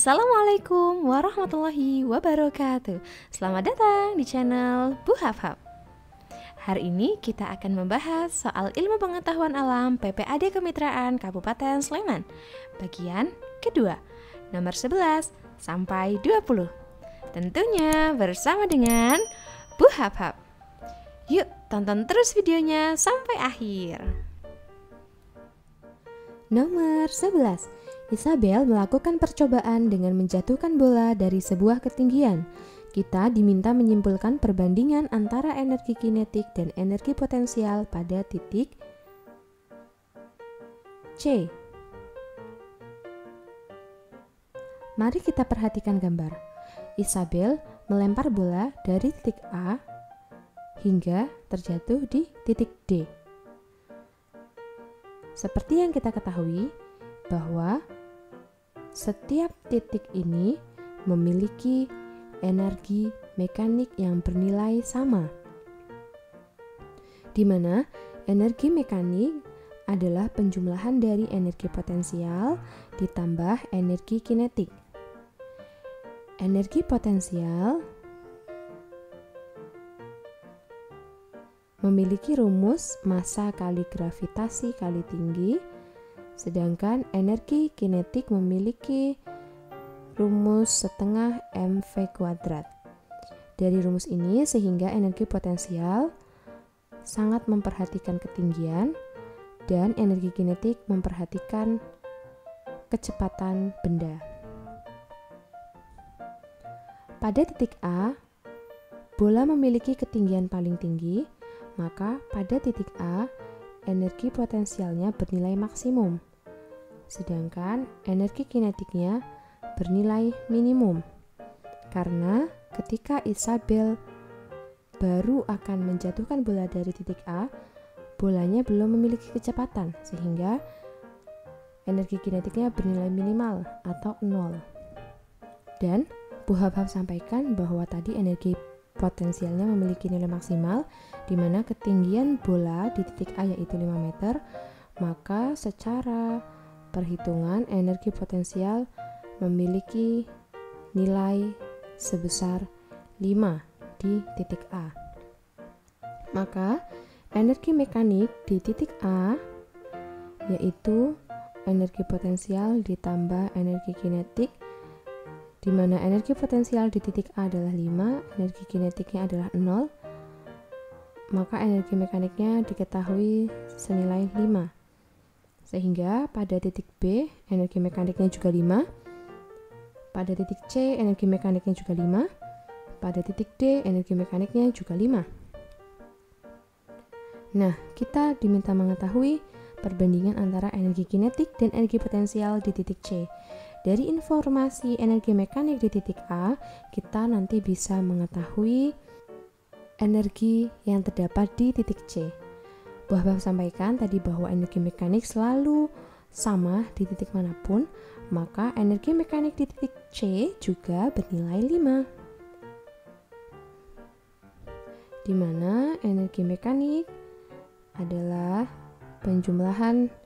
Assalamualaikum warahmatullahi wabarakatuh. Selamat datang di channel Bu Hafhaf. Hari ini kita akan membahas soal ilmu pengetahuan alam PPAD Kemitraan Kabupaten Sleman, bagian kedua, nomor 11 sampai 20. Tentunya bersama dengan Bu Hafhaf. Yuk tonton terus videonya sampai akhir. Nomor 11, Isabel melakukan percobaan dengan menjatuhkan bola dari sebuah ketinggian. Kita diminta menyimpulkan perbandingan antara energi kinetik dan energi potensial pada titik C. Mari kita perhatikan gambar. Isabel melempar bola dari titik A hingga terjatuh di titik D. Seperti yang kita ketahui bahwa setiap titik ini memiliki energi mekanik yang bernilai sama, di mana energi mekanik adalah penjumlahan dari energi potensial ditambah energi kinetik. Energi potensial memiliki rumus massa kali gravitasi kali tinggi, sedangkan energi kinetik memiliki rumus setengah mv kuadrat. Dari rumus ini sehingga energi potensial sangat memperhatikan ketinggian dan energi kinetik memperhatikan kecepatan benda. Pada titik A, bola memiliki ketinggian paling tinggi, maka pada titik A, energi potensialnya bernilai maksimum, sedangkan energi kinetiknya bernilai minimum. Karena ketika Isabel baru akan menjatuhkan bola dari titik A, bolanya belum memiliki kecepatan, sehingga energi kinetiknya bernilai minimal atau 0. Dan Bu Hafhaf sampaikan bahwa tadi energi potensialnya memiliki nilai maksimal, di mana ketinggian bola di titik A yaitu 5 meter, maka secara perhitungan energi potensial memiliki nilai sebesar 5 di titik A. Maka energi mekanik di titik A yaitu energi potensial ditambah energi kinetik, di mana energi potensial di titik A adalah 5, energi kinetiknya adalah 0, maka energi mekaniknya diketahui senilai 5. Sehingga pada titik B, energi mekaniknya juga 5, pada titik C, energi mekaniknya juga 5, pada titik D, energi mekaniknya juga 5. Nah, kita diminta mengetahui perbandingan antara energi kinetik dan energi potensial di titik C. Dari informasi energi mekanik di titik A, kita nanti bisa mengetahui energi yang terdapat di titik C. Bu Hafhaf sampaikan tadi bahwa energi mekanik selalu sama di titik manapun, maka energi mekanik di titik C juga bernilai 5. Di mana energi mekanik adalah penjumlahan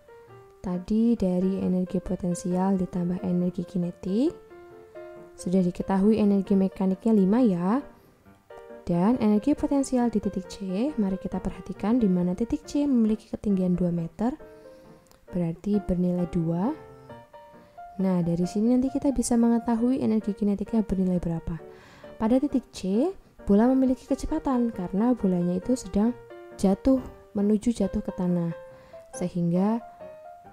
tadi dari energi potensial ditambah energi kinetik. Sudah diketahui energi mekaniknya 5 ya. Dan energi potensial di titik C, mari kita perhatikan di mana titik C memiliki ketinggian 2 meter, berarti bernilai 2. Nah, dari sini nanti kita bisa mengetahui energi kinetiknya bernilai berapa. Pada titik C, bola memiliki kecepatan karena bolanya itu sedang menuju jatuh ke tanah, sehingga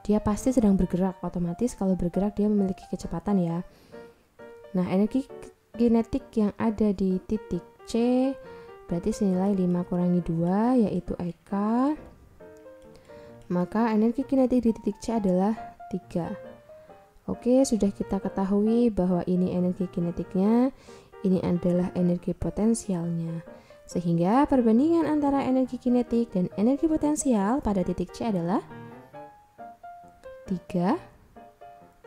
dia pasti sedang bergerak. Otomatis kalau bergerak dia memiliki kecepatan ya. Nah, energi kinetik yang ada di titik C berarti senilai 5 kurangi 2 yaitu EK. Maka energi kinetik di titik C adalah 3. Oke, sudah kita ketahui bahwa ini energi kinetiknya, ini adalah energi potensialnya. Sehingga perbandingan antara energi kinetik dan energi potensial pada titik C adalah 3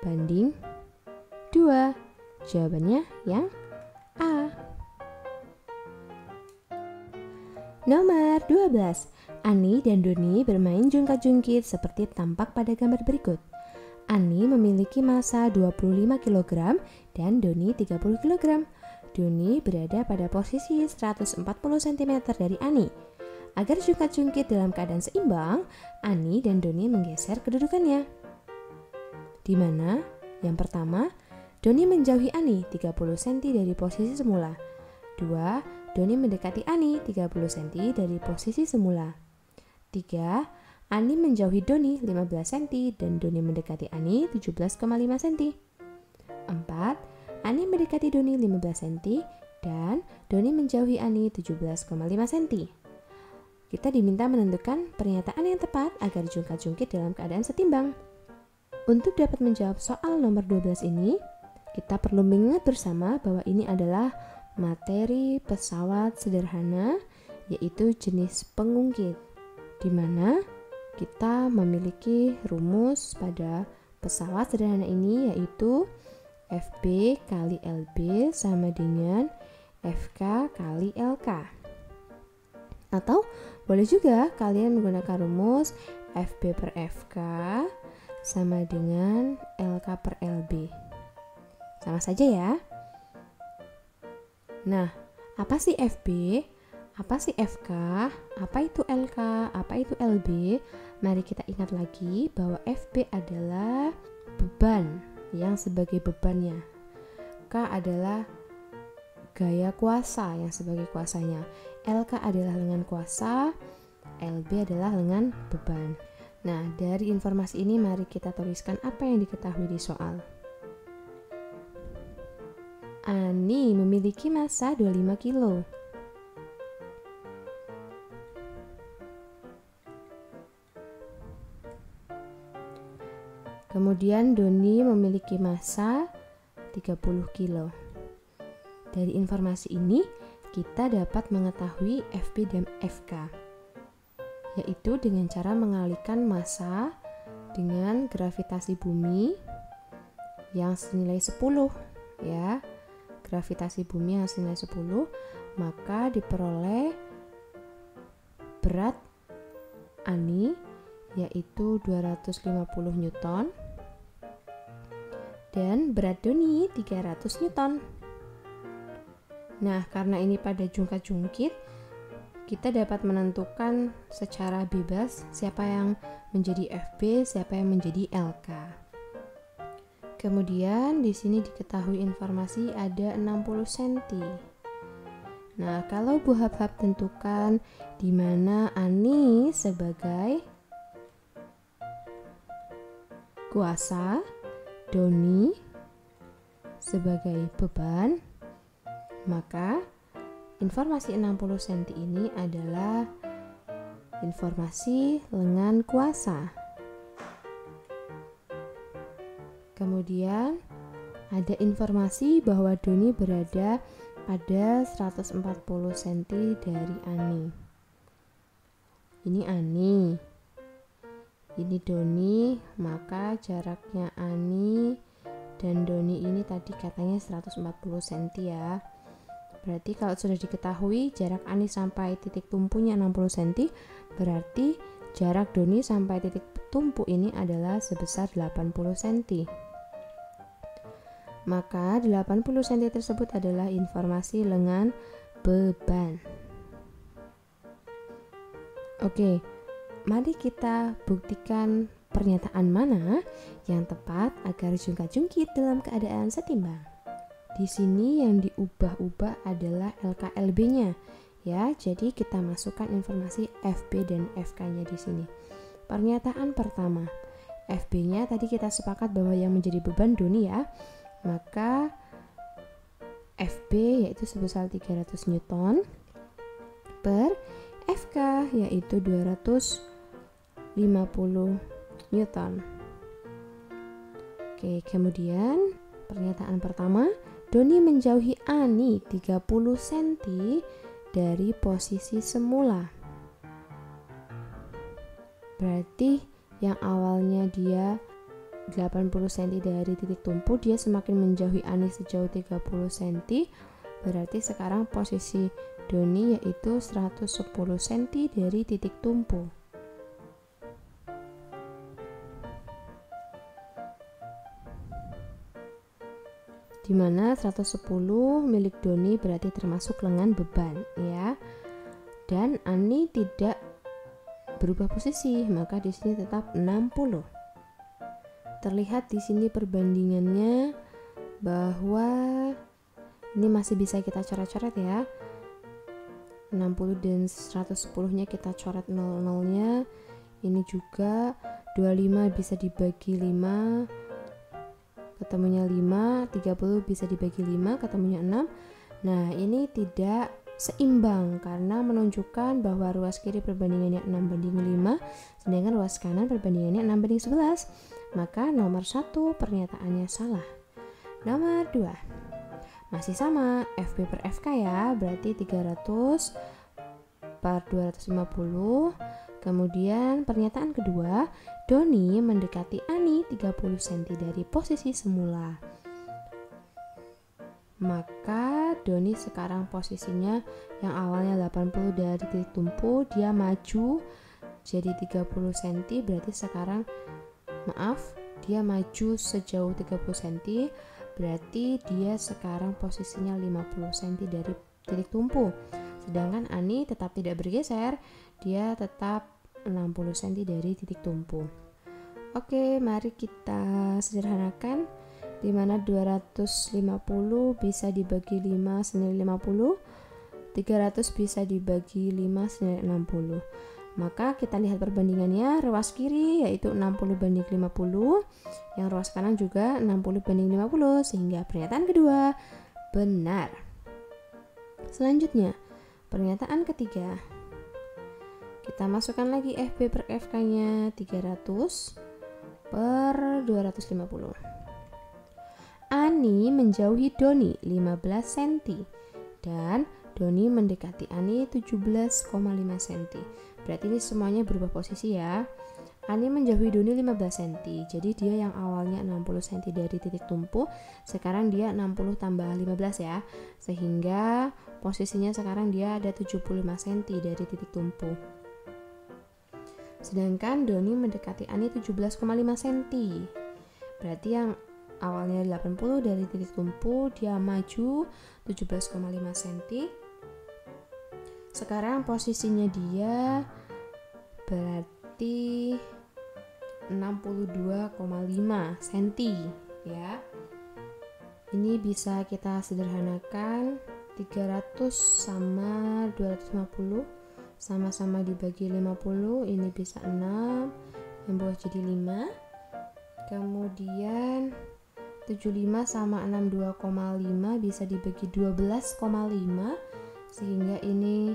banding 2. Jawabannya yang A. Nomor 12. Ani dan Doni bermain jungkat-jungkit seperti tampak pada gambar berikut. Ani memiliki massa 25 kg dan Doni 30 kg. Doni berada pada posisi 140 cm dari Ani. Agar jungkat-jungkit dalam keadaan seimbang, Ani dan Doni menggeser kedudukannya. Di mana? Yang pertama, Doni menjauhi Ani 30 cm dari posisi semula. 2. Doni mendekati Ani 30 cm dari posisi semula. 3. Ani menjauhi Doni 15 cm dan Doni mendekati Ani 17,5 cm. 4. Ani mendekati Doni 15 cm dan Doni menjauhi Ani 17,5 cm. Kita diminta menentukan pernyataan yang tepat agar jungkat-jungkit dalam keadaan setimbang. Untuk dapat menjawab soal nomor 12 ini, kita perlu mengingat bersama bahwa ini adalah materi pesawat sederhana, yaitu jenis pengungkit, di mana kita memiliki rumus pada pesawat sederhana ini, yaitu FB kali LB sama dengan FK kali LK. Atau boleh juga kalian menggunakan rumus FB per FK sama dengan LK per LB. Sama saja ya. Nah, apa sih FB? Apa sih FK? Apa itu LK? Apa itu LB? Mari kita ingat lagi bahwa FB adalah beban yang sebagai bebannya. K adalah gaya kuasa yang sebagai kuasanya. LK adalah lengan kuasa, LB adalah lengan beban. Nah, dari informasi ini mari kita tuliskan apa yang diketahui di soal. Ani memiliki massa 25 kg. Kemudian Doni memiliki massa 30 kg. Dari informasi ini, kita dapat mengetahui FB dan FK, yaitu dengan cara mengalihkan massa dengan gravitasi bumi yang senilai 10, ya. Gravitasi bumi yang senilai 10, maka diperoleh berat Ani yaitu 250 Newton dan berat Doni 300 Newton. Nah, karena ini pada jungkat-jungkit, kita dapat menentukan secara bebas siapa yang menjadi FB, siapa yang menjadi LK. Kemudian di sini diketahui informasi ada 60 cm. Nah, kalau Bu Hab-Hab tentukan di mana Ani sebagai kuasa, Doni sebagai beban, maka informasi 60 cm ini adalah informasi lengan kuasa. Kemudian ada informasi bahwa Doni berada pada 140 cm dari Ani. Ini Ani, ini Doni, maka jaraknya Ani dan Doni ini tadi katanya 140 cm ya. Berarti kalau sudah diketahui jarak Ani sampai titik tumpunya 60 cm, berarti jarak Doni sampai titik tumpu ini adalah sebesar 80 cm. Maka 80 cm tersebut adalah informasi lengan beban. Oke, mari kita buktikan pernyataan mana yang tepat agar jungkat-jungkit dalam keadaan setimbang. Di sini yang diubah-ubah adalah LKLB-nya, ya. Jadi kita masukkan informasi FB dan FK-nya di sini. Pernyataan pertama, FB-nya tadi kita sepakat bahwa yang menjadi beban Doni ya. Maka FB yaitu sebesar 300 Newton per FK yaitu 250 Newton. Oke, kemudian pernyataan pertama, Doni menjauhi Ani 30 cm dari posisi semula. Berarti yang awalnya dia 80 cm dari titik tumpu, dia semakin menjauhi Ani sejauh 30 cm. Berarti sekarang posisi Doni yaitu 110 cm dari titik tumpu. di mana 110 milik Doni berarti termasuk lengan beban ya. Dan Ani tidak berubah posisi, maka di sini tetap 60. Terlihat di sini perbandingannya bahwa ini masih bisa kita coret-coret ya. 60 dan 110-nya kita coret 00-nya. Ini juga 25 bisa dibagi 5, ketemunya 5, 30 bisa dibagi 5, ketemunya 6. Nah, ini tidak seimbang karena menunjukkan bahwa ruas kiri perbandingannya 6:5, sedangkan ruas kanan perbandingannya 6:11. Maka nomor 1 pernyataannya salah. Nomor 2 masih sama, FB per FK ya, berarti 300 per 250. Kemudian pernyataan kedua, Doni mendekati Ani 30 cm dari posisi semula. Maka Doni sekarang posisinya yang awalnya 80 dari titik tumpu, dia maju jadi 30 cm, berarti sekarang dia maju sejauh 30 cm, berarti dia sekarang posisinya 50 cm dari titik tumpu. Sedangkan Ani tetap tidak bergeser, dia tetap 60 cm dari titik tumpu. Oke, mari kita sederhanakan, di mana 250 bisa dibagi 5 senilai 50, 300 bisa dibagi 5 senilai 60. Maka kita lihat perbandingannya, ruas kiri yaitu 60:50, yang ruas kanan juga 60:50, sehingga pernyataan kedua benar. Selanjutnya, pernyataan ketiga. Kita masukkan lagi FB per FK-nya 300 per 250. Ani menjauhi Doni 15 cm dan Doni mendekati Ani 17,5 cm. Berarti ini semuanya berubah posisi ya. Ani menjauhi Doni 15 cm. Jadi dia yang awalnya 60 cm dari titik tumpu, sekarang dia 60 tambah 15 ya. Sehingga posisinya sekarang dia ada 75 cm dari titik tumpu. Sedangkan Doni mendekati Ani 17,5 cm. Berarti yang awalnya 80 dari titik tumpu, dia maju 17,5 cm. Sekarang posisinya dia berarti 62,5 cm ya. Ini bisa kita sederhanakan, 300 sama 250 sama-sama dibagi 50, ini bisa 6, yang bawah jadi 5. Kemudian 75 sama 62,5 bisa dibagi 12,5, sehingga ini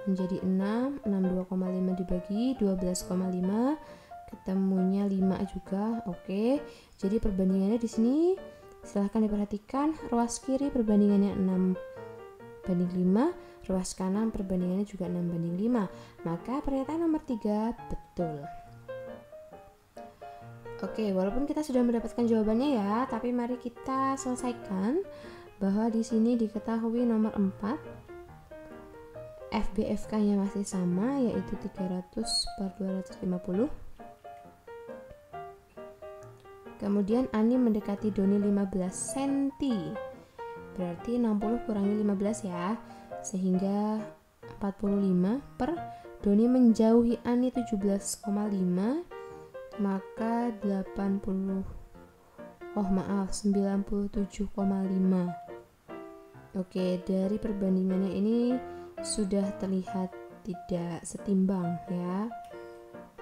menjadi 6, 62,5 dibagi 12,5, ketemunya 5 juga. Oke, jadi perbandingannya di sini silahkan diperhatikan, ruas kiri perbandingannya 6:5, ruas kanan perbandingannya juga 6:5. Maka pernyataan nomor 3 betul. Oke, walaupun kita sudah mendapatkan jawabannya ya, tapi mari kita selesaikan bahwa di sini diketahui nomor 4 FBFK-nya masih sama, yaitu 300 per 250. Kemudian Ani mendekati Doni 15 cm, berarti 60 kurangi 15 ya, sehingga 45 per Doni menjauhi Ani 17,5, maka 97,5. Oke, dari perbandingannya ini sudah terlihat tidak setimbang ya.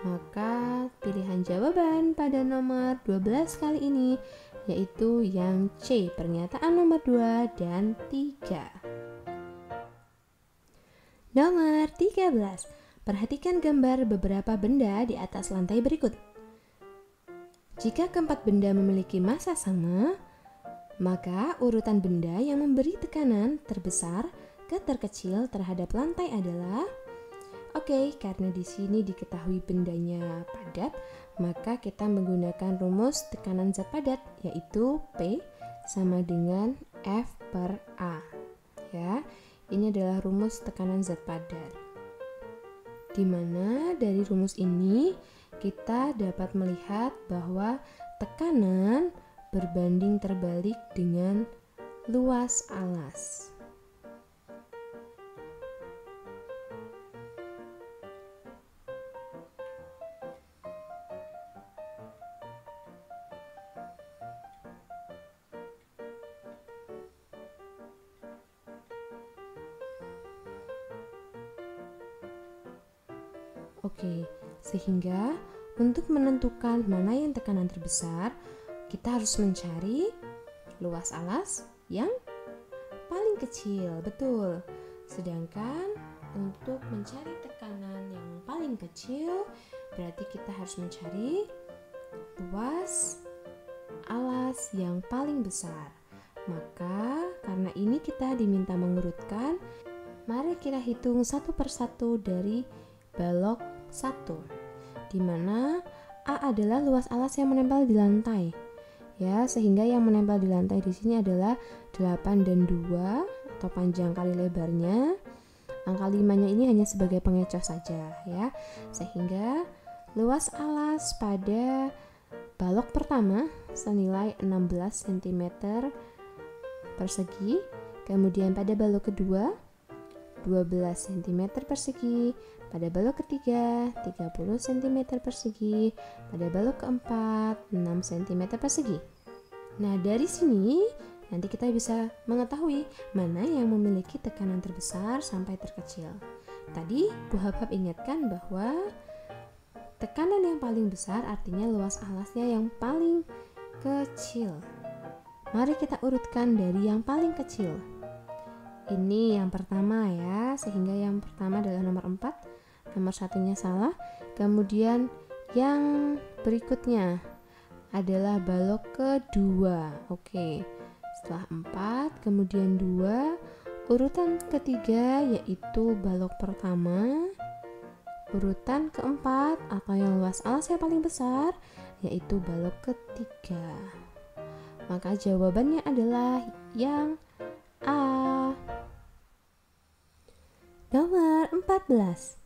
Maka pilihan jawaban pada nomor 12 kali ini yaitu yang C, pernyataan nomor 2 dan 3. Nomor 13. Perhatikan gambar beberapa benda di atas lantai berikut. Jika keempat benda memiliki massa sama, maka urutan benda yang memberi tekanan terbesar ke terkecil terhadap lantai adalah, karena di sini diketahui bendanya padat, maka kita menggunakan rumus tekanan zat padat, yaitu P sama dengan F per A. Ya, ini adalah rumus tekanan zat padat. Di mana dari rumus ini kita dapat melihat bahwa tekanan berbanding terbalik dengan luas alas. Oke, sehingga untuk menentukan mana yang tekanan terbesar, kita harus mencari luas alas yang paling kecil, betul. Sedangkan untuk mencari tekanan yang paling kecil, berarti kita harus mencari luas alas yang paling besar. Maka karena ini kita diminta mengurutkan, mari kita hitung satu persatu dari balok 1, di mana A adalah luas alas yang menempel di lantai. Ya, sehingga yang menempel di lantai di sini adalah 8 dan 2 atau panjang kali lebarnya. Angka 5-nya ini hanya sebagai pengecoh saja ya. Sehingga luas alas pada balok pertama senilai 16 cm persegi. Kemudian pada balok kedua 12 cm persegi, pada balok ketiga 30 cm persegi, pada balok keempat 6 cm persegi. Nah, dari sini nanti kita bisa mengetahui mana yang memiliki tekanan terbesar sampai terkecil. Tadi Bu Habhab ingatkan bahwa tekanan yang paling besar artinya luas alasnya yang paling kecil. Mari kita urutkan dari yang paling kecil. Ini yang pertama ya, sehingga yang pertama adalah nomor 4, nomor satunya salah. Kemudian yang berikutnya adalah balok kedua. Oke, setelah 4, kemudian 2, urutan ketiga yaitu balok pertama, urutan keempat atau yang luas alas yang paling besar yaitu balok ketiga. Maka jawabannya adalah yang A. Nomor 14.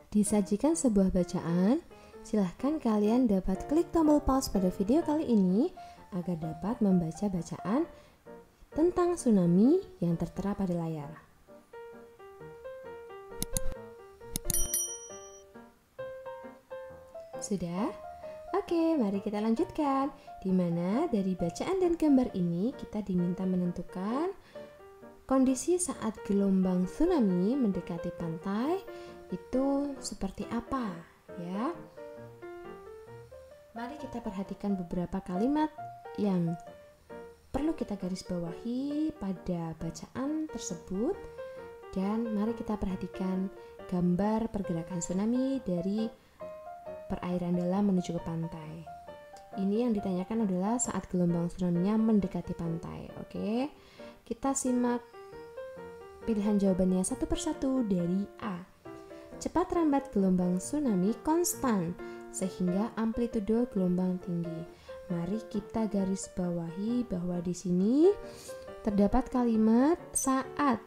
Disajikan sebuah bacaan. Silahkan kalian dapat klik tombol pause pada video kali ini agar dapat membaca bacaan tentang tsunami yang tertera pada layar. Sudah? Oke, mari kita lanjutkan. Di mana dari bacaan dan gambar ini kita diminta menentukan kondisi saat gelombang tsunami mendekati pantai itu seperti apa, ya. Mari kita perhatikan beberapa kalimat yang perlu kita garis bawahi pada bacaan tersebut, dan mari kita perhatikan gambar pergerakan tsunami dari perairan dalam menuju ke pantai. Ini yang ditanyakan adalah saat gelombang tsunami-nya mendekati pantai. Oke, kita simak pilihan jawabannya satu persatu dari A. Cepat rambat gelombang tsunami konstan sehingga amplitudo gelombang tinggi. Mari kita garis bawahi bahwa di sini terdapat kalimat saat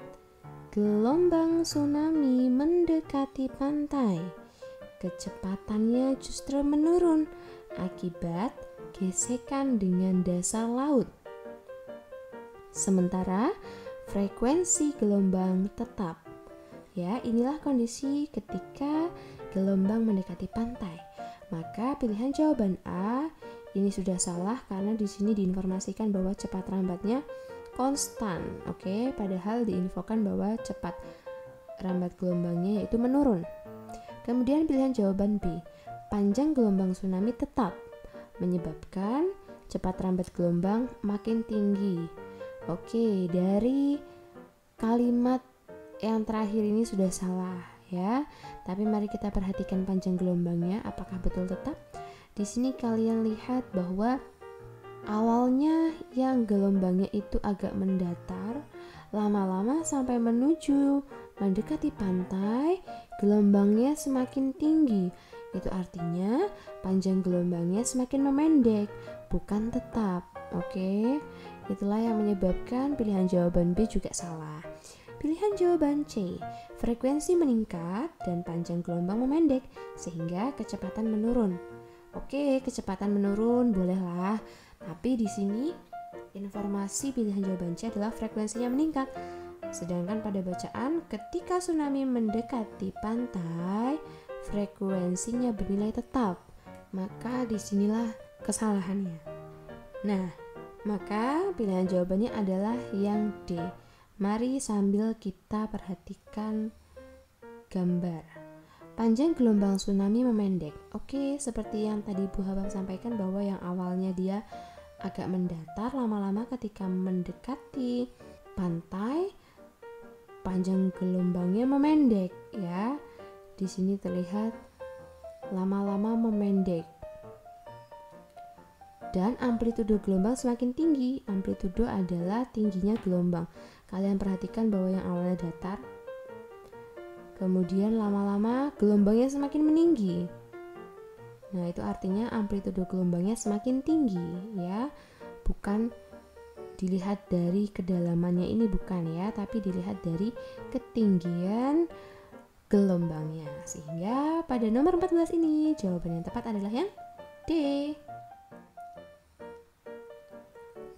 gelombang tsunami mendekati pantai, kecepatannya justru menurun akibat gesekan dengan dasar laut. Sementara frekuensi gelombang tetap. Ya, inilah kondisi ketika gelombang mendekati pantai. Maka pilihan jawaban A ini sudah salah karena di sini diinformasikan bahwa cepat rambatnya konstan. Oke, padahal diinfokan bahwa cepat rambat gelombangnya yaitu menurun. Kemudian pilihan jawaban B, panjang gelombang tsunami tetap, menyebabkan cepat rambat gelombang makin tinggi. Oke, dari kalimat yang terakhir ini sudah salah ya. Tapi mari kita perhatikan panjang gelombangnya apakah betul tetap. Di sini kalian lihat bahwa awalnya yang gelombangnya itu agak mendatar, lama-lama sampai menuju mendekati pantai, gelombangnya semakin tinggi. Itu artinya panjang gelombangnya semakin memendek, bukan tetap. Oke, itulah yang menyebabkan pilihan jawaban B juga salah. Pilihan jawaban C, frekuensi meningkat dan panjang gelombang memendek sehingga kecepatan menurun. Oke, kecepatan menurun bolehlah, Tapi di sini informasi pilihan jawaban C adalah frekuensinya meningkat. Sedangkan pada bacaan, ketika tsunami mendekati pantai, frekuensinya bernilai tetap. Maka disinilah kesalahannya. Nah, maka pilihan jawabannya adalah yang D. Mari sambil kita perhatikan gambar. Panjang gelombang tsunami memendek. Oke, seperti yang tadi Bu Habab sampaikan bahwa yang awalnya dia agak mendatar, lama-lama ketika mendekati pantai, panjang gelombangnya memendek ya. Di sini terlihat lama-lama memendek. Dan amplitudo gelombang semakin tinggi. Amplitudo adalah tingginya gelombang. Kalian perhatikan bahwa yang awalnya datar, kemudian lama-lama gelombangnya semakin meninggi. Nah, itu artinya amplitudo gelombangnya semakin tinggi ya. Bukan dilihat dari kedalamannya ini, bukan ya, tapi dilihat dari ketinggian gelombangnya. Sehingga pada nomor 14 ini jawaban yang tepat adalah yang D.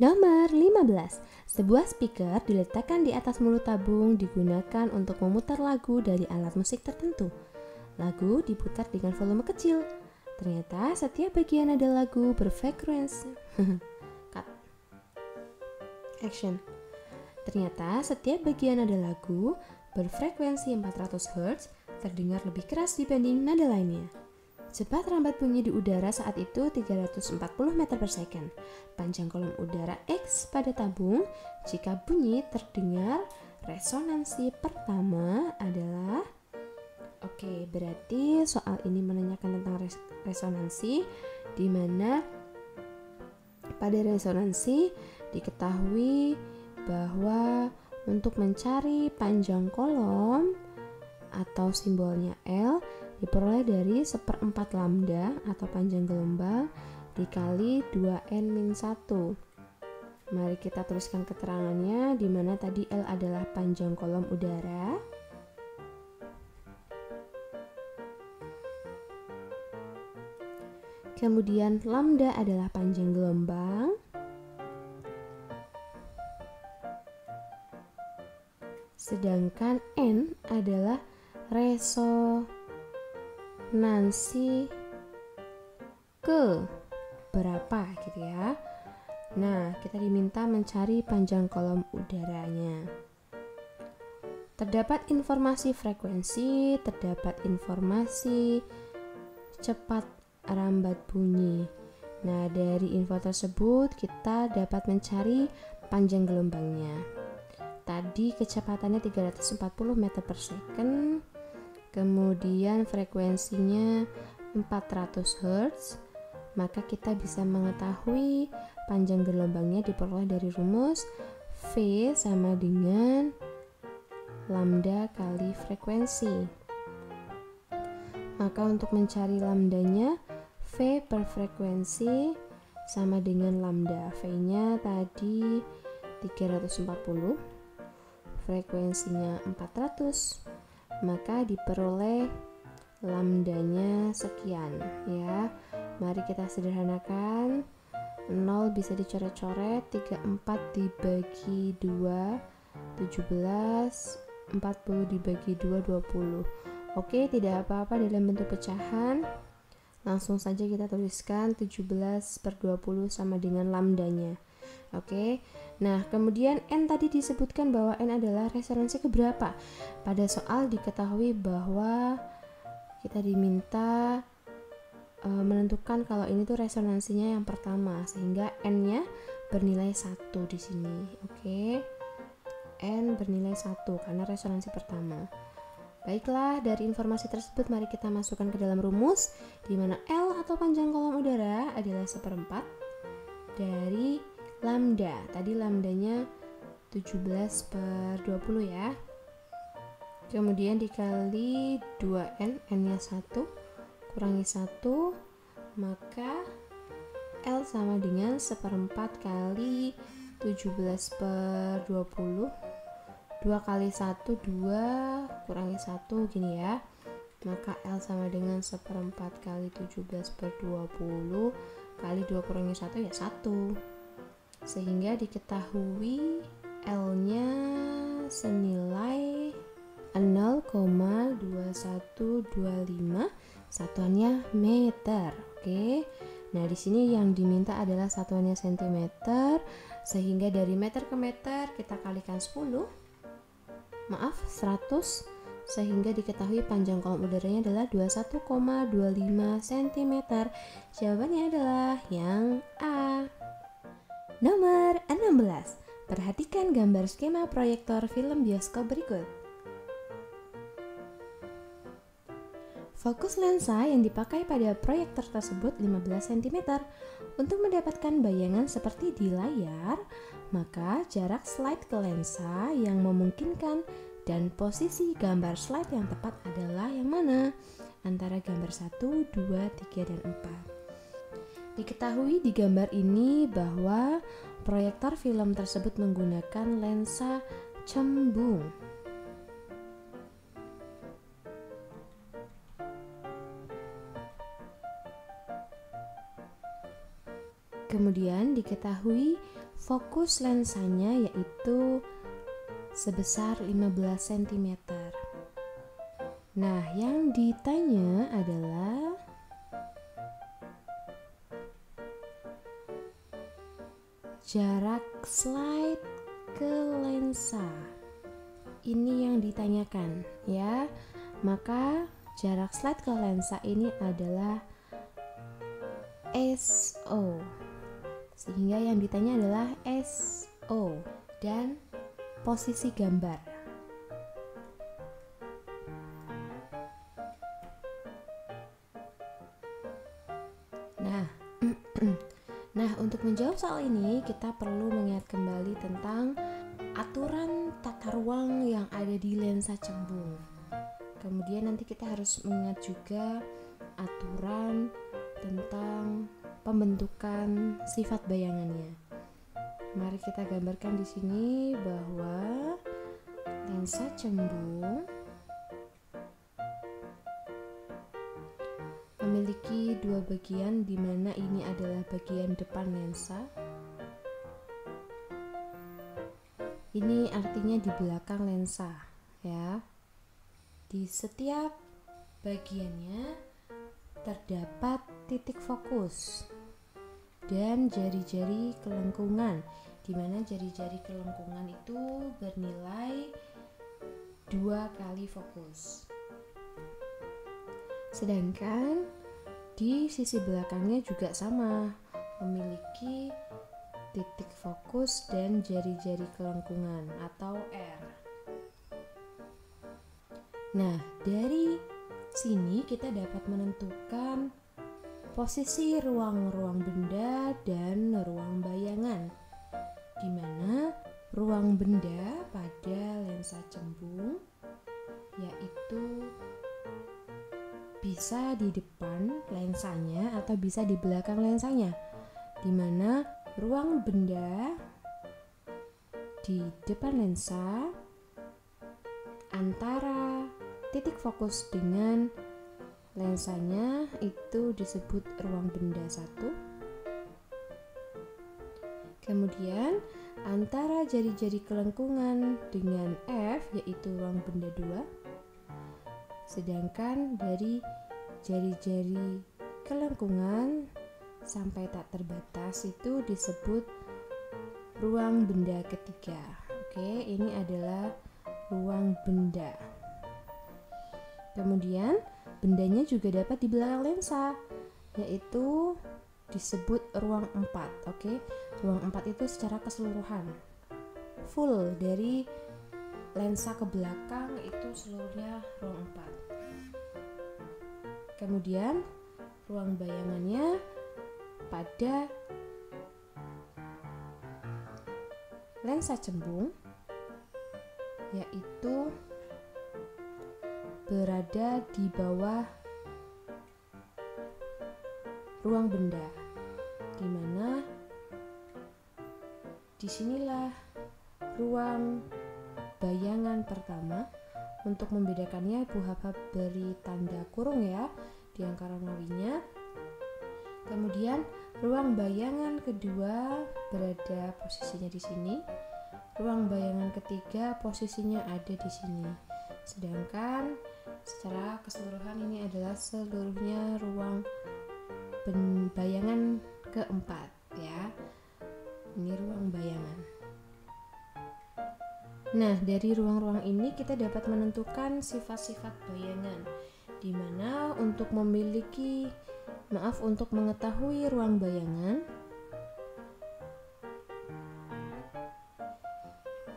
Nomor 15. Sebuah speaker diletakkan di atas mulut tabung digunakan untuk memutar lagu dari alat musik tertentu. Lagu diputar dengan volume kecil. Ternyata setiap bagian nada lagu berfrekuensi Action. Ternyata setiap bagian nada lagu berfrekuensi 400 Hz terdengar lebih keras dibanding nada lainnya. Cepat rambat bunyi di udara saat itu 340 meter per second. Panjang kolom udara X pada tabung jika bunyi terdengar. Resonansi pertama adalah Oke, berarti soal ini menanyakan tentang resonansi, di mana pada resonansi diketahui bahwa untuk mencari panjang kolom atau simbolnya L diperoleh dari 1/4 lambda atau panjang gelombang dikali 2n-1. Mari kita tuliskan keterangannya, di mana tadi L adalah panjang kolom udara. Kemudian lambda adalah panjang gelombang. Sedangkan N adalah resonansi ke berapa gitu ya. Nah, kita diminta mencari panjang kolom udaranya. Terdapat informasi frekuensi, terdapat informasi cepat rambat bunyi. Nah, dari info tersebut kita dapat mencari panjang gelombangnya. Tadi kecepatannya 340 meter per second, kemudian frekuensinya 400 Hz, maka kita bisa mengetahui panjang gelombangnya diperoleh dari rumus V sama dengan lambda kali frekuensi. Maka untuk mencari lambdanya, V per frekuensi sama dengan lambda. V-nya tadi 340, frekuensinya 400, maka diperoleh lambdanya sekian ya. Mari kita sederhanakan. 0 bisa dicoret-coret, 34 dibagi 2 17, 40 dibagi 2 20. Oke, tidak apa-apa dalam bentuk pecahan. Langsung saja kita tuliskan 17/20 sama dengan lambdanya. Oke. Nah, kemudian N tadi disebutkan bahwa N adalah resonansi keberapa? Pada soal diketahui bahwa kita diminta menentukan kalau ini tuh resonansinya yang pertama, sehingga N-nya bernilai 1 di sini. Oke. N bernilai 1 karena resonansi pertama. Baiklah, dari informasi tersebut mari kita masukkan ke dalam rumus, di mana L atau panjang kolom udara adalah 1/4 dari lambda. Tadi lambdanya 17/20 ya. Kemudian dikali 2n, n-nya 1, kurangi 1, maka L sama dengan 1/4 kali 17/20. 2 kali 1, 2, kurangi 1 gini ya. maka L sama dengan 1/4 kali 17/20 kali 2 kurangi 1 ya 1. Sehingga diketahui L-nya senilai 0,2125, satuannya meter. Oke. Nah, di sini yang diminta adalah satuannya cm, sehingga dari meter ke meter kita kalikan 100, sehingga diketahui panjang kolom udaranya adalah 21,25 cm. Jawabannya adalah yang A. Nomor 16. Perhatikan gambar skema proyektor film bioskop berikut. Fokus lensa yang dipakai pada proyektor tersebut 15 cm. Untuk mendapatkan bayangan seperti di layar, maka jarak slide ke lensa yang memungkinkan dan posisi gambar slide yang tepat adalah yang mana? Antara gambar 1, 2, 3, dan 4. Diketahui di gambar ini bahwa proyektor film tersebut menggunakan lensa cembung. Kemudian diketahui fokus lensanya yaitu sebesar 15 cm. Nah, yang ditanya adalah jarak slide ke lensa. Ini yang ditanyakan ya. Maka jarak slide ke lensa ini adalah SO. Sehingga yang ditanya adalah SO dan posisi gambar. Nah, untuk menjawab soal ini kita perlu mengingat kembali tentang aturan tata ruang yang ada di lensa cembung. Kemudian nanti kita harus mengingat juga aturan tentang pembentukan sifat bayangannya. Mari kita gambarkan di sini bahwa lensa cembung memiliki dua bagian, di mana ini adalah bagian depan lensa. Ini artinya di belakang lensa, ya. Di setiap bagiannya terdapat titik fokus dan jari-jari kelengkungan, di mana jari-jari kelengkungan itu bernilai 2 kali fokus. Sedangkan di sisi belakangnya juga sama, memiliki titik fokus dan jari-jari kelengkungan atau R. Nah, dari sini kita dapat menentukan posisi ruang-ruang benda dan ruang bayangan, di mana ruang benda pada lensa cembung yaitu bisa di depan lensanya atau bisa di belakang lensanya, di mana ruang benda di depan lensa antara titik fokus dengan lensanya itu disebut ruang benda 1. Kemudian antara jari-jari kelengkungan dengan F yaitu ruang benda 2. Sedangkan dari jari-jari kelengkungan sampai tak terbatas itu disebut ruang benda ketiga. Oke, ini adalah ruang benda. Kemudian bendanya juga dapat di belakang lensa, yaitu disebut ruang 4. Oke, ruang 4 itu secara keseluruhan full dari lensa ke belakang itu seluruhnya ruang 4. Kemudian ruang bayangannya pada lensa cembung yaitu berada di bawah ruang benda, di mana disinilah ruang bayangan pertama, Untuk membedakannya, Bu Hapa beri tanda kurung ya di angka Romawinya. Kemudian ruang bayangan kedua berada posisinya di sini. Ruang bayangan ketiga posisinya ada di sini. Sedangkan secara keseluruhan ini adalah seluruhnya ruang bayangan keempat ya. Ini ruang bayangan. Nah, dari ruang-ruang ini kita dapat menentukan sifat-sifat bayangan, di mana untuk mengetahui ruang bayangan,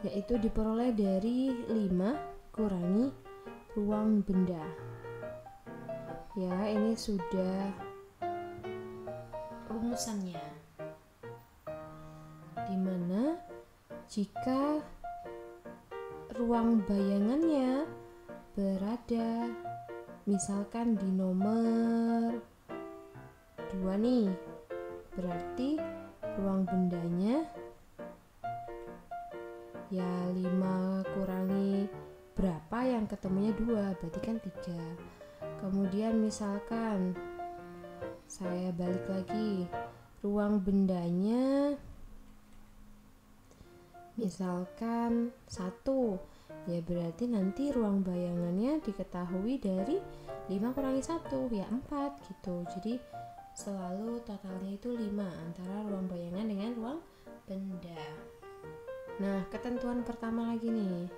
yaitu diperoleh dari 5 kurangi ruang benda. Ya, ini sudah rumusannya, di mana jika ruang bayangannya berada misalkan di nomor 2 nih, berarti ruang bendanya ya 5 kurangi berapa yang ketemunya 2, berarti kan 3. Kemudian misalkan saya balik lagi, ruang bendanya misalkan 1, ya berarti nanti ruang bayangannya diketahui dari 5 kurangi 1, ya 4 gitu. Jadi selalu totalnya itu 5 antara ruang bayangan dengan ruang benda. Nah, ketentuan pertama lagi nih,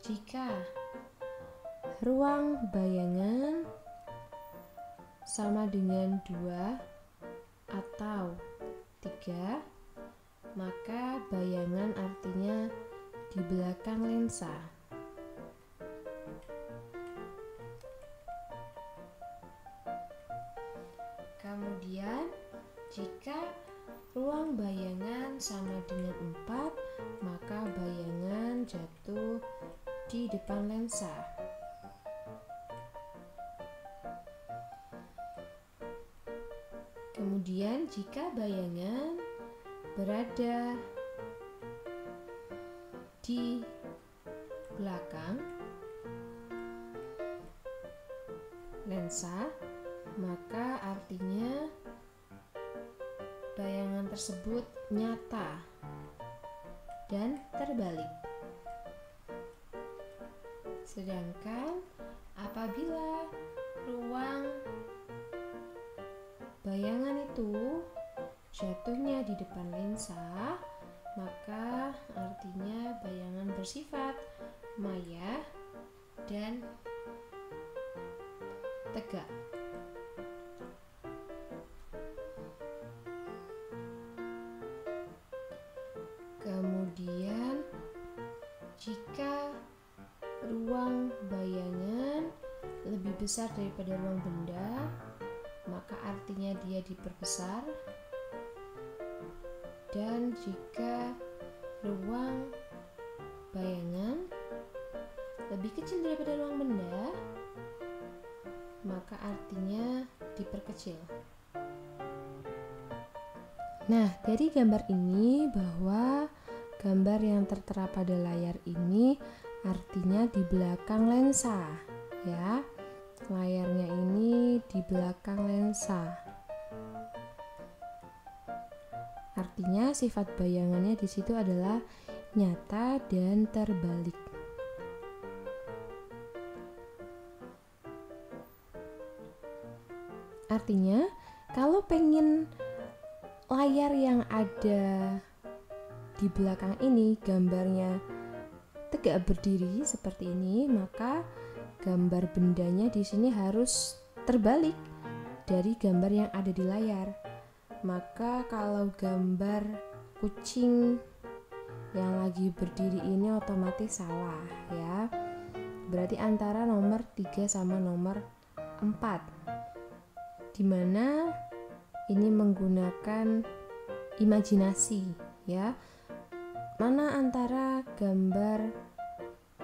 jika ruang bayangan sama dengan 2 atau 3, maka bayangan artinya di belakang lensa. Kemudian jika ruang bayangan sama dengan 4, maka bayangan jatuh di depan lensa. Kemudian jika bayangan berada di belakang lensa, maka artinya bayangan tersebut nyata dan terbalik. Sedangkan apabila ruang bayangan itu jatuhnya di depan lensa, maka artinya bayangan bersifat maya dan tegak. Kemudian jika ruang bayangan lebih besar daripada ruang benda, maka artinya dia diperbesar. Dan jika ruang bayangan lebih kecil daripada ruang benda, maka artinya diperkecil. Nah, dari gambar ini bahwa gambar yang tertera pada layar ini artinya di belakang lensa, ya. Layarnya ini di belakang lensa. Artinya sifat bayangannya di situ adalah nyata dan terbalik. Artinya, kalau pengen layar yang ada di belakang ini gambarnya tegak berdiri seperti ini, maka gambar bendanya di sini harus terbalik dari gambar yang ada di layar. Maka kalau gambar kucing yang lagi berdiri ini otomatis salah ya. Berarti antara nomor 3 sama nomor 4, dimana ini menggunakan imajinasi ya. Mana antara gambar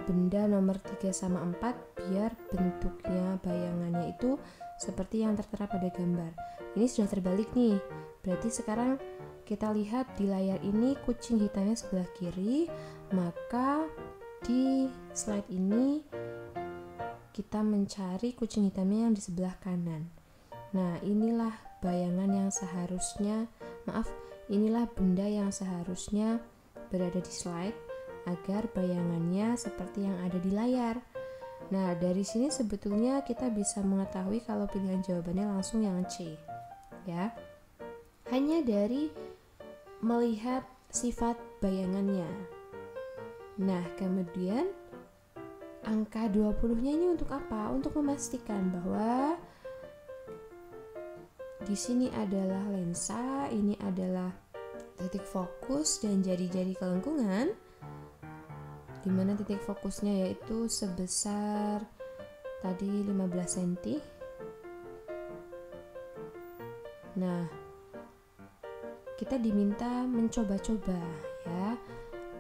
benda nomor 3 sama 4 biar bentuknya bayangannya itu seperti yang tertera pada gambar. Ini sudah terbalik nih. Berarti sekarang kita lihat di layar ini kucing hitamnya sebelah kiri, maka di slide ini kita mencari kucing hitamnya yang di sebelah kanan. Nah, inilah bayangan yang seharusnya, inilah benda yang seharusnya berada di slide agar bayangannya seperti yang ada di layar. Nah, dari sini sebetulnya kita bisa mengetahui kalau pilihan jawabannya langsung yang C. Ya. Hanya dari melihat sifat bayangannya. Nah, kemudian angka 20-nya ini untuk apa? Untuk memastikan bahwa di sini adalah lensa, ini adalah titik fokus dan jari-jari kelengkungan, di mana titik fokusnya yaitu sebesar tadi 15 cm. Nah, kita diminta mencoba-coba ya,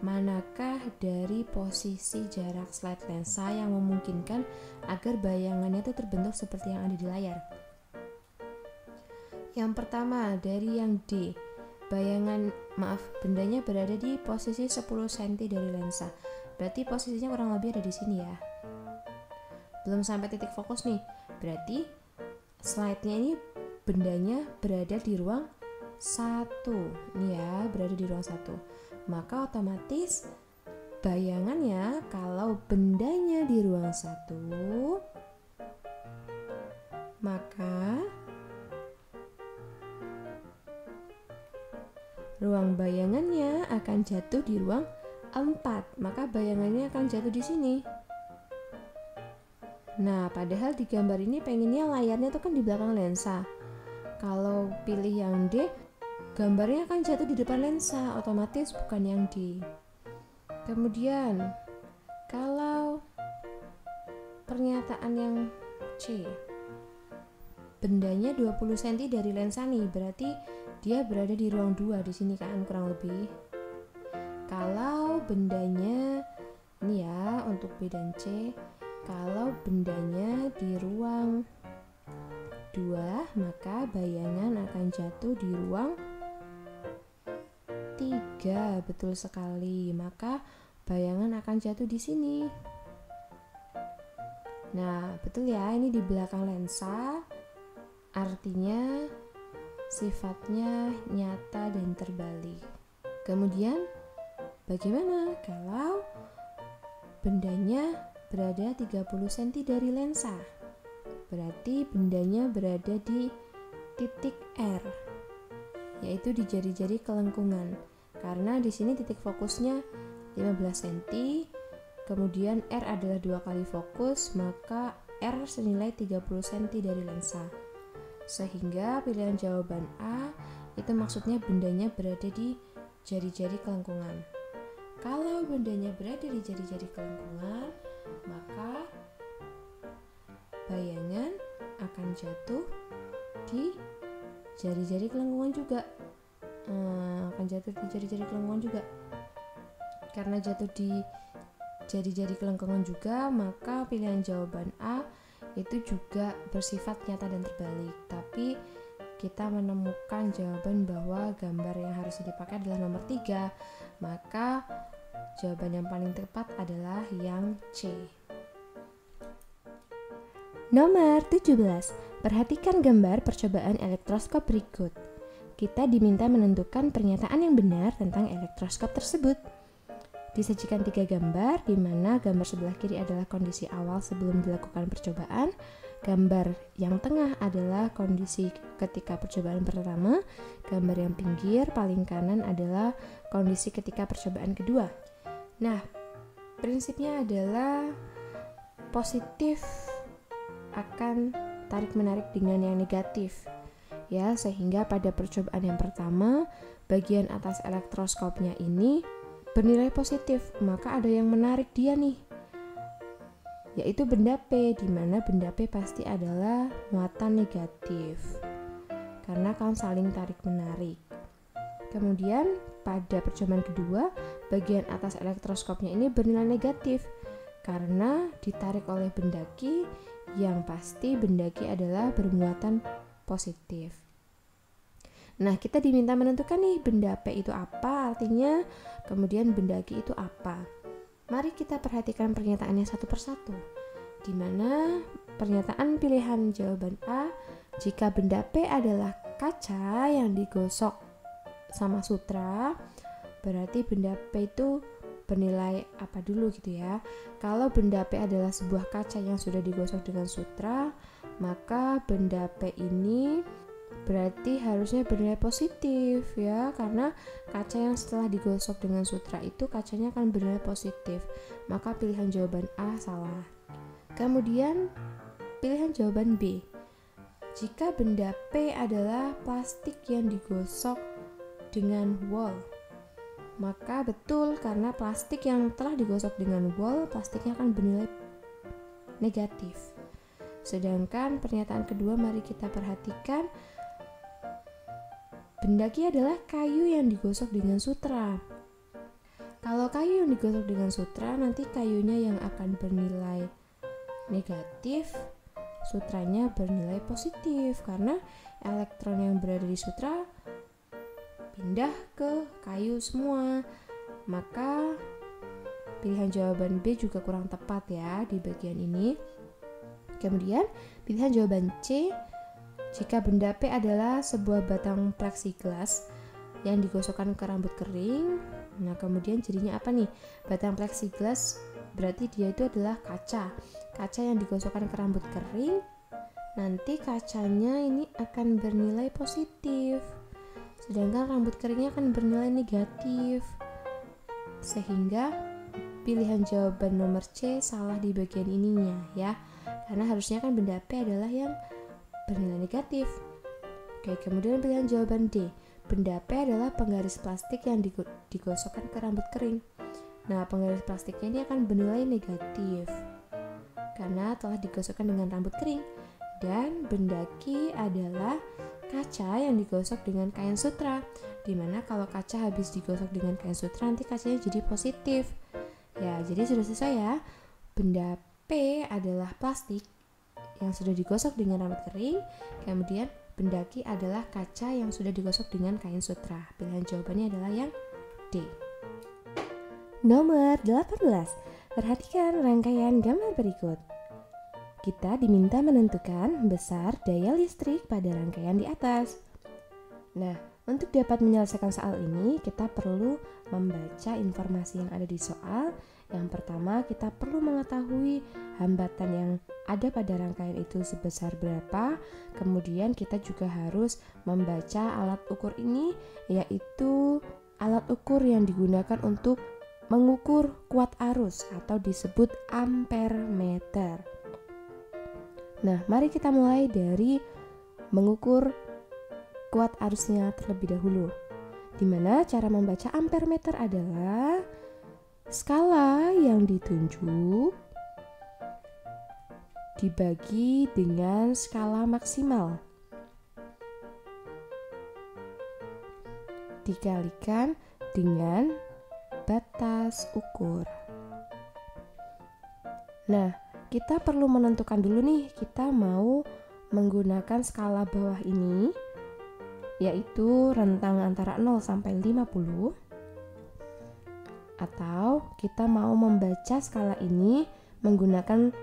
manakah dari posisi jarak slide lensa yang memungkinkan agar bayangannya itu terbentuk seperti yang ada di layar. Yang pertama dari yang D, bendanya berada di posisi 10 cm dari lensa. Berarti posisinya kurang lebih ada di sini ya. Belum sampai titik fokus nih. Berarti slide-nya ini bendanya berada di ruang 1. Ini ya, berada di ruang 1. Maka otomatis bayangannya kalau bendanya di ruang 1, maka ruang bayangannya akan jatuh di ruang 4. Maka bayangannya akan jatuh di sini. Nah, padahal di gambar ini pengennya layarnya tuh kan di belakang lensa. Kalau pilih yang D, gambarnya akan jatuh di depan lensa, otomatis bukan yang D. Kemudian, kalau pernyataan yang C, bendanya 20 cm dari lensa nih, berarti dia berada di ruang 2 di sini kan kurang lebih. Kalau bendanya ini ya untuk B dan C, kalau bendanya di ruang 2, maka bayangan akan jatuh di ruang 3. Betul sekali. Maka bayangan akan jatuh di sini. Nah, betul ya, ini di belakang lensa. Artinya sifatnya nyata dan terbalik. Kemudian bagaimana kalau bendanya berada 30 cm dari lensa? Berarti bendanya berada di titik R, yaitu di jari-jari kelengkungan. Karena di sini titik fokusnya 15 cm, kemudian R adalah 2 kali fokus, maka R senilai 30 cm dari lensa. Sehingga pilihan jawaban A itu maksudnya bendanya berada di jari-jari kelengkungan. Kalau bendanya berada di jari-jari kelengkungan, maka bayangan akan jatuh di jari-jari kelengkungan juga. Karena jatuh di jari-jari kelengkungan juga, maka pilihan jawaban A itu juga bersifat nyata dan terbalik. Tapi kita menemukan jawaban bahwa gambar yang harus dipakai adalah nomor 3. Maka jawaban yang paling tepat adalah yang C. Nomor 17. Perhatikan gambar percobaan elektroskop berikut. Kita diminta menentukan pernyataan yang benar tentang elektroskop tersebut. Disajikan 3 gambar, di mana gambar sebelah kiri adalah kondisi awal sebelum dilakukan percobaan. Gambar yang tengah adalah kondisi ketika percobaan pertama. Gambar yang pinggir paling kanan adalah kondisi ketika percobaan kedua. Nah, prinsipnya adalah positif akan tarik-menarik dengan yang negatif. Ya, sehingga pada percobaan yang pertama, bagian atas elektroskopnya ini bernilai positif, maka ada yang menarik dia nih, yaitu benda P, di mana benda P pasti adalah muatan negatif karena akan saling tarik-menarik. Kemudian pada percobaan kedua, bagian atas elektroskopnya ini bernilai negatif karena ditarik oleh benda Q, yang pasti benda Q adalah bermuatan positif. Nah, kita diminta menentukan nih benda P itu apa artinya, kemudian benda Q itu apa. Mari kita perhatikan pernyataannya satu persatu. di mana pernyataan pilihan jawaban A, jika benda P adalah kaca yang digosok sama sutra, berarti benda P itu bernilai apa dulu gitu ya. Kalau benda P adalah sebuah kaca yang sudah digosok dengan sutra, maka benda P ini berarti harusnya bernilai positif ya, karena kaca yang setelah digosok dengan sutra itu kacanya akan bernilai positif. Maka pilihan jawaban A salah. Kemudian pilihan jawaban B, jika benda P adalah plastik yang digosok dengan wol, maka betul, karena plastik yang telah digosok dengan wol, plastiknya akan bernilai negatif. Sedangkan pernyataan kedua, mari kita perhatikan, benda Q adalah kayu yang digosok dengan sutra. Kalau kayu yang digosok dengan sutra, nanti kayunya yang akan bernilai negatif, sutranya bernilai positif, karena elektron yang berada di sutra pindah ke kayu semua. Maka pilihan jawaban B juga kurang tepat ya di bagian ini. Kemudian pilihan jawaban C, jika benda P adalah sebuah batang plexiglas yang digosokkan ke rambut kering, nah kemudian jadinya apa nih? Batang plexiglas berarti dia itu adalah kaca yang digosokkan ke rambut kering, nanti kacanya ini akan bernilai positif, sedangkan rambut keringnya akan bernilai negatif. Sehingga pilihan jawaban nomor C salah di bagian ininya ya, karena harusnya kan benda P adalah yang bernilai negatif. Oke, kemudian pilihan jawaban D, benda P adalah penggaris plastik yang digosokkan ke rambut kering. Nah, penggaris plastiknya ini akan bernilai negatif karena telah digosokkan dengan rambut kering. Dan benda Q adalah kaca yang digosok dengan kain sutra, dimana kalau kaca habis digosok dengan kain sutra nanti kacanya jadi positif ya. Jadi sudah selesai ya, benda P adalah plastik yang sudah digosok dengan rambut kering, kemudian benda Q adalah kaca yang sudah digosok dengan kain sutra. Pilihan jawabannya adalah yang D. Nomor 18. Perhatikan rangkaian gambar berikut. Kita diminta menentukan besar daya listrik pada rangkaian di atas. Nah, untuk dapat menyelesaikan soal ini, kita perlu membaca informasi yang ada di soal. Yang pertama, kita perlu mengetahui hambatan yang ada pada rangkaian itu sebesar berapa. Kemudian kita juga harus membaca alat ukur ini, yaitu alat ukur yang digunakan untuk mengukur kuat arus atau disebut ampermeter. Nah, mari kita mulai dari mengukur kuat arusnya terlebih dahulu. Dimana cara membaca ampermeter adalah skala yang ditunjuk dibagi dengan skala maksimal dikalikan dengan batas ukur. Nah, kita perlu menentukan dulu nih, kita mau menggunakan skala bawah ini, yaitu rentang antara 0 sampai 50, atau kita mau membaca skala ini menggunakan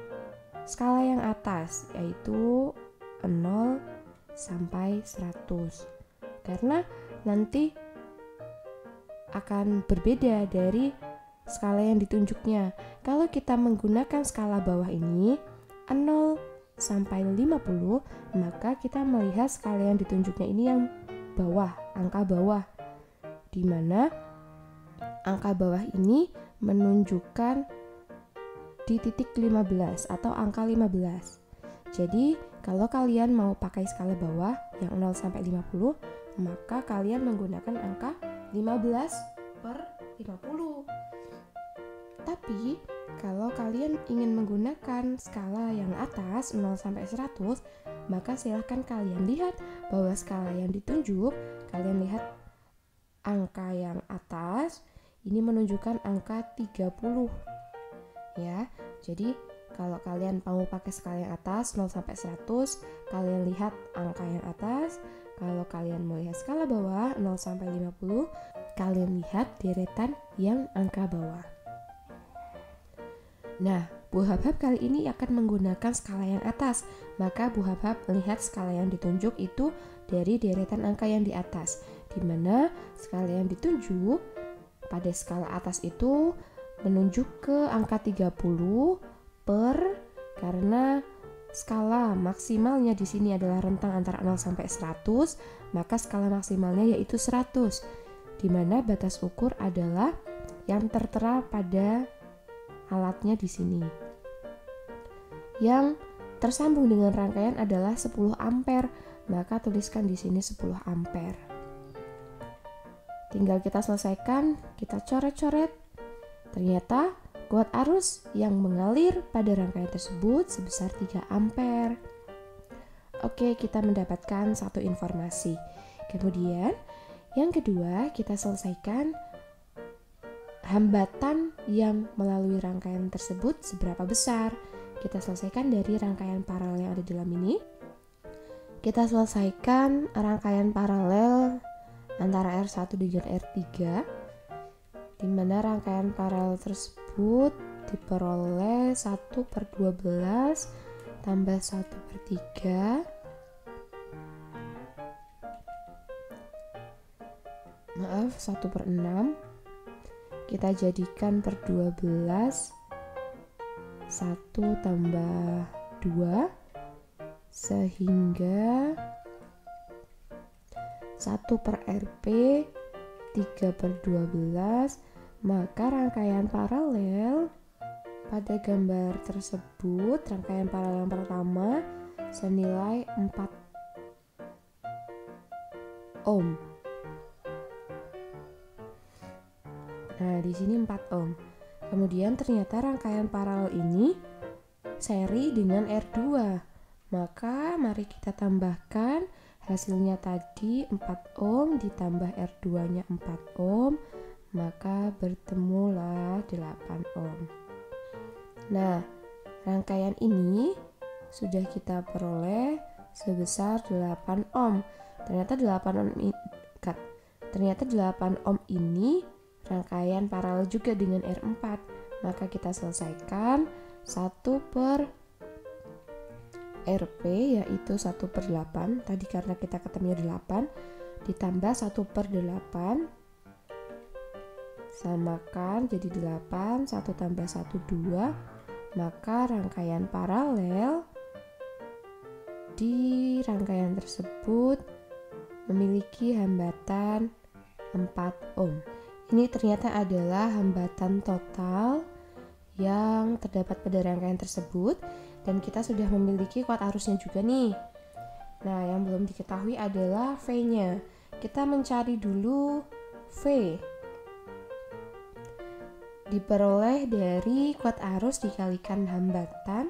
skala yang atas, yaitu 0 sampai 100. Karena nanti akan berbeda dari skala yang ditunjuknya. Kalau kita menggunakan skala bawah ini 0 sampai 50, maka kita melihat skala yang ditunjuknya ini yang bawah, angka bawah, di mana angka bawah ini menunjukkan di titik 15 atau angka 15. Jadi kalau kalian mau pakai skala bawah yang 0 sampai 50, maka kalian menggunakan angka 15/50. Tapi kalau kalian ingin menggunakan skala yang atas 0 sampai 100, maka silahkan kalian lihat bahwa skala yang ditunjuk, kalian lihat angka yang atas ini menunjukkan angka 30 ya. Jadi kalau kalian mau pakai skala yang atas 0 sampai 100, kalian lihat angka yang atas. Kalau kalian mau lihat skala bawah 0 sampai 50, kalian lihat deretan yang angka bawah. Nah, Bu Habhab kali ini akan menggunakan skala yang atas, maka Bu Habhab melihat skala yang ditunjuk itu dari deretan angka yang di atas, di mana skala yang ditunjuk pada skala atas itu menunjuk ke angka 30 karena skala maksimalnya di sini adalah rentang antara 0 sampai 100, maka skala maksimalnya yaitu 100, di mana batas ukur adalah yang tertera pada alatnya di sini. Yang tersambung dengan rangkaian adalah 10 ampere, maka tuliskan di sini 10 ampere. Tinggal kita selesaikan, kita coret-coret. Ternyata kuat arus yang mengalir pada rangkaian tersebut sebesar 3 ampere. Oke, kita mendapatkan satu informasi. Kemudian, yang kedua, kita selesaikan hambatan yang melalui rangkaian tersebut seberapa besar. Kita selesaikan dari rangkaian paralel yang ada di dalam ini. Kita selesaikan rangkaian paralel antara R1 dengan R3, di mana rangkaian paralel tersebut diperoleh 1/12 tambah 1/3 1/6 kita jadikan per 12, 1 tambah 2 sehingga 1/Rp 3/12, maka rangkaian paralel pada gambar tersebut, rangkaian paralel yang pertama senilai 4 ohm. Nah, di sini 4 ohm. Kemudian ternyata rangkaian paralel ini seri dengan R2. Maka mari kita tambahkan hasilnya tadi 4 ohm ditambah R2-nya 4 ohm, maka bertemulah 8 ohm. Nah, rangkaian ini sudah kita peroleh sebesar 8 ohm. Ternyata 8 ohm ini rangkaian paralel juga dengan R4, maka kita selesaikan 1/Rp yaitu 1/8, tadi karena kita ketemunya 8 ditambah 1/8 samakan jadi 8, 1 tambah 1 2, maka rangkaian paralel di rangkaian tersebut memiliki hambatan 4 ohm. Ini ternyata adalah hambatan total yang terdapat pada rangkaian tersebut, dan kita sudah memiliki kuat arusnya juga nih. Nah, yang belum diketahui adalah V-nya. Kita mencari dulu V. Diperoleh dari kuat arus dikalikan hambatan.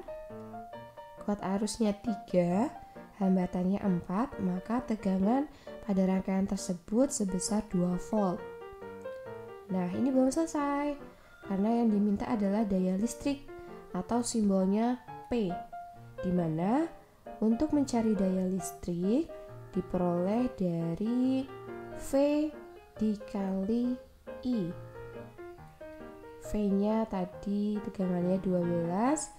Kuat arusnya 3, hambatannya 4, maka tegangan pada rangkaian tersebut sebesar 2 volt. Nah, ini belum selesai, karena yang diminta adalah daya listrik atau simbolnya P, di mana untuk mencari daya listrik diperoleh dari V dikali I. V-nya tadi tegangannya 12,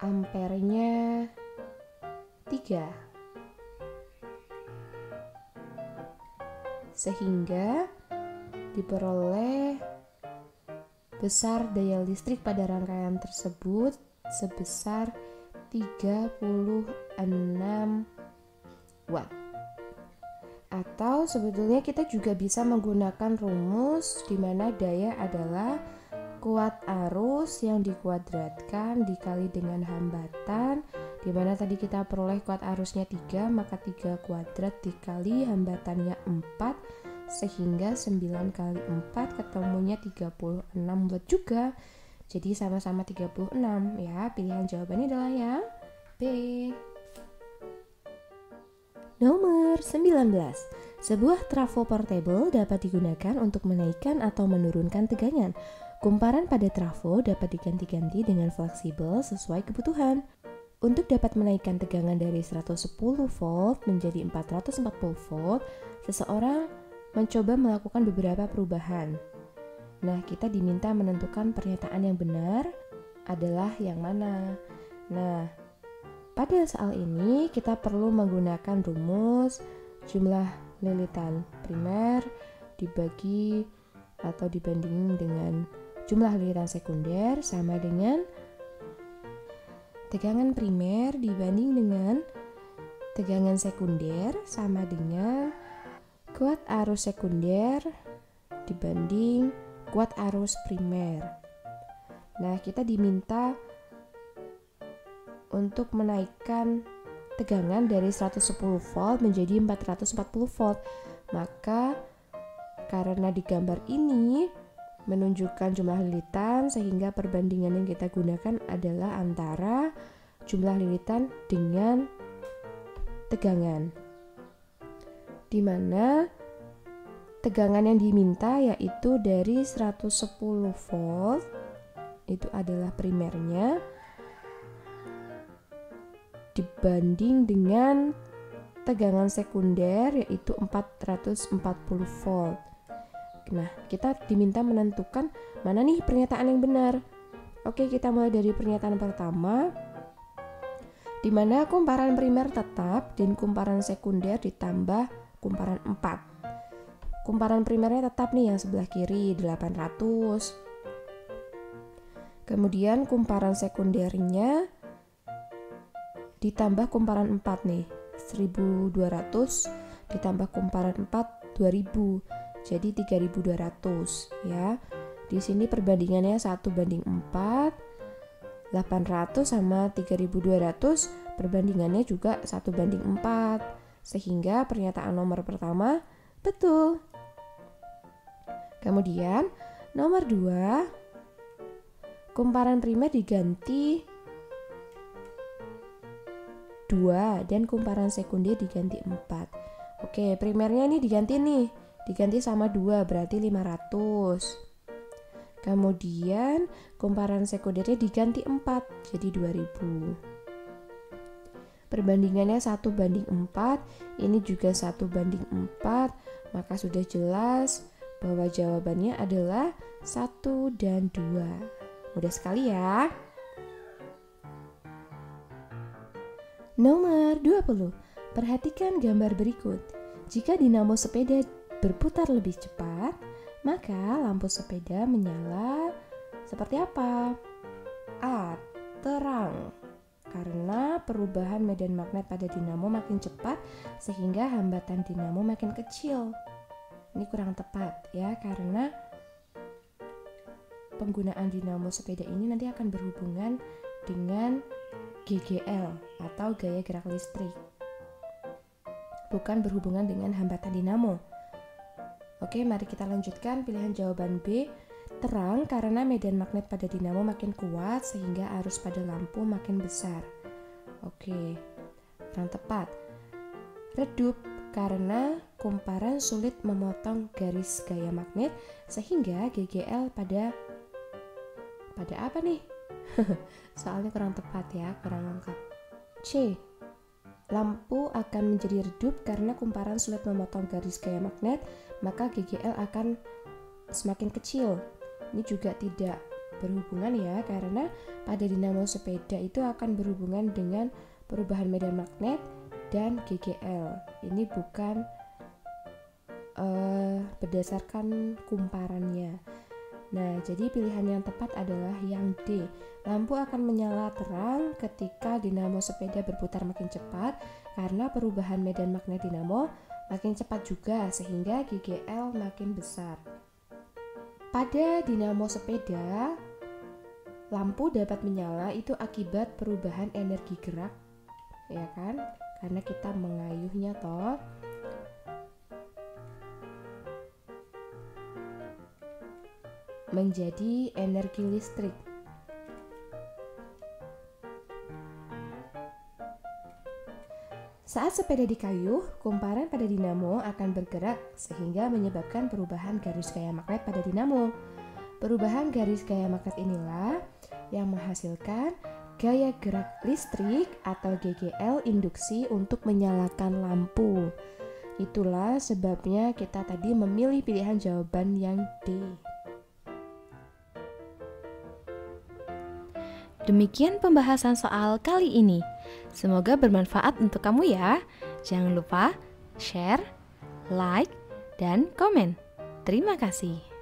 ampernya 3. Sehingga diperoleh besar daya listrik pada rangkaian tersebut sebesar 36 watt. Atau sebetulnya kita juga bisa menggunakan rumus di mana daya adalah kuat arus yang dikuadratkan dikali dengan hambatan, di mana tadi kita peroleh kuat arusnya 3, maka 3 kuadrat dikali hambatannya 4, sehingga 9 kali 4 ketemunya 36 watt juga. Jadi sama-sama 36 ya. Pilihan jawabannya adalah yang B. Nomor 19. Sebuah trafo portable dapat digunakan untuk menaikkan atau menurunkan tegangan. Kumparan pada trafo dapat diganti-ganti dengan fleksibel sesuai kebutuhan. Untuk dapat menaikkan tegangan dari 110 volt menjadi 440 volt, seseorang mencoba melakukan beberapa perubahan. Nah, kita diminta menentukan pernyataan yang benar adalah yang mana? Nah, pada soal ini kita perlu menggunakan rumus jumlah lilitan primer dibagi atau dibanding dengan jumlah lilitan sekunder sama dengan tegangan primer dibanding dengan tegangan sekunder sama dengan kuat arus sekunder dibanding kuat arus primer. Nah, kita diminta untuk menaikkan tegangan dari 110 volt menjadi 440 volt. Maka karena di gambar ini menunjukkan jumlah lilitan, sehingga perbandingan yang kita gunakan adalah antara jumlah lilitan dengan tegangan, di mana tegangan yang diminta yaitu dari 110 volt, itu adalah primernya, dibanding dengan tegangan sekunder yaitu 440 volt. Nah, kita diminta menentukan mana nih pernyataan yang benar. Oke, kita mulai dari pernyataan pertama, di mana kumparan primer tetap dan kumparan sekunder ditambah kumparan 4. Kumparan primernya tetap nih yang sebelah kiri 800. Kemudian kumparan sekundernya ditambah kumparan 4 nih 1200 ditambah kumparan 4 2000, jadi 3200 ya. Di sini perbandingannya 1:4, 800 sama 3200 perbandingannya juga 1:4, sehingga pernyataan nomor pertama betul. Kemudian nomor 2, kumparan primer diganti 2 dan kumparan sekunder diganti 4. Oke, primernya ini diganti sama 2, berarti 500. Kemudian kumparan sekundernya diganti 4, jadi 2000. Perbandingannya 1:4, ini juga 1:4, maka sudah jelas bahwa jawabannya adalah 1 dan 2. Mudah sekali ya. Nomor 20. Perhatikan gambar berikut. Jika dinamo sepeda berputar lebih cepat, maka lampu sepeda menyala seperti apa? A. Terang. Karena perubahan medan magnet pada dinamo makin cepat sehingga hambatan dinamo makin kecil. Ini kurang tepat ya, karena penggunaan dinamo sepeda ini nanti akan berhubungan dengan GGL atau gaya gerak listrik, bukan berhubungan dengan hambatan dinamo. Oke, mari kita lanjutkan. Pilihan jawaban B, terang karena medan magnet pada dinamo makin kuat sehingga arus pada lampu makin besar. Oke, kurang tepat. Redup karena kumparan sulit memotong garis gaya magnet sehingga GGL pada apa nih? Soalnya kurang tepat ya, kurang lengkap. C. Lampu akan menjadi redup karena kumparan sulit memotong garis gaya magnet, maka GGL akan semakin kecil. Ini juga tidak berhubungan ya, karena pada dinamo sepeda itu akan berhubungan dengan perubahan medan magnet dan GGL. Ini bukan berdasarkan kumparannya. Nah, jadi pilihan yang tepat adalah yang D. Lampu akan menyala terang ketika dinamo sepeda berputar makin cepat karena perubahan medan magnet dinamo makin cepat juga sehingga GGL makin besar. Pada dinamo sepeda, lampu dapat menyala itu akibat perubahan energi gerak, ya kan? Karena kita mengayuhnya toh. Menjadi energi listrik. Saat sepeda dikayuh, kumparan pada dinamo akan bergerak sehingga menyebabkan perubahan garis gaya magnet pada dinamo. Perubahan garis gaya magnet inilah yang menghasilkan gaya gerak listrik atau GGL induksi untuk menyalakan lampu. Itulah sebabnya kita tadi memilih pilihan jawaban yang D. Demikian pembahasan soal kali ini. Semoga bermanfaat untuk kamu ya. Jangan lupa share, like, dan komen. Terima kasih.